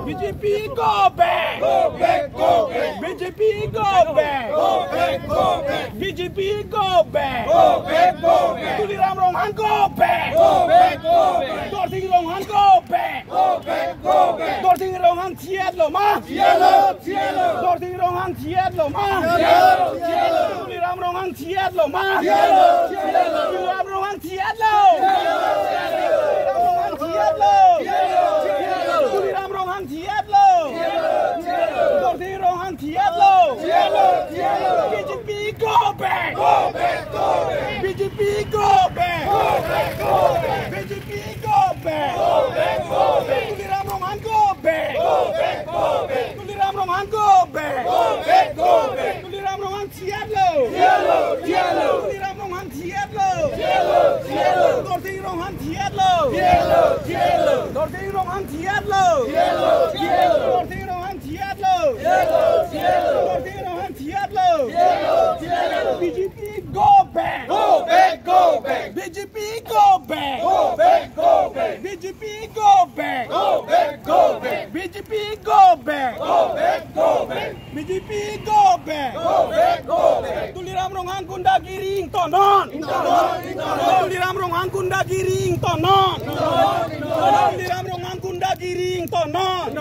BJP go back! Go back! Go back! BJP go back! Go back! Go back! BJP go back! Go back! Go back! Tuliram Ronghan go back! Go back! Go back! Dorting Ronghan go back! Go back! Go back! Dorting Ronghan Thiet lo ma! Thiet lo! Thiet lo! Dorting Ronghan Thiet lo ma! Thiet lo! Thiet lo! Tuliram Ronghan Thiet lo ma! Thiet lo! Thiet lo! Tuliram Ronghan Thiet lo! Thiet lo! Thiet lo! Tuliram Ronghan Thiet lo! Dorting Ronghan Thiet lo! BJP go back! Go back! Go back! BJP go back! Go back! Go back! BJP go back! Go back! Go back! Tuliram Ronghan go back! Go back! Go back! Tuliram Ronghan go back! Go back! Go back! Tuliram Ronghan Thiet lo! Thiet lo! Tuliram Ronghan Thiet lo! Thiet lo! Dorting Ronghan Thiet lo! Thiet lo! Dorting Ronghan Thiet lo! Thiet lo! Dorting Ronghan Thiet lo! Dorting Ronghan Thiet lo! BJP go back! Go back! Go back! BJP go back! Go back! Go back! BJP go back! Go back! Go back! BJP go back! Go back! Go back! BJP go back! Go back! Go back! Tuliram Ronghan Gunda Giring tonon! Tuliram Ronghan Gunda Giring tonon! Tuliram Ronghan Gunda Giring tonon!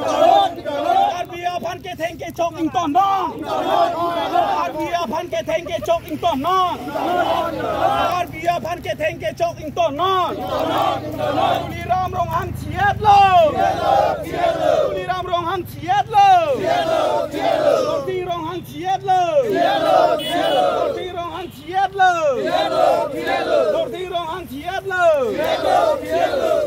Arbia Phan ke theng ke chok ing tonon! Arbia Phan ke theng ke chok ing tonon! Arbia Phan ke theng ke chok ing tonon! Tuliram Ronghan Thiet lo! Tuliram Ronghan Thiet lo! Dorting Ronghan Thiet lo! Dorting Ronghan Thiet lo! Dorting Ronghan Thiet lo!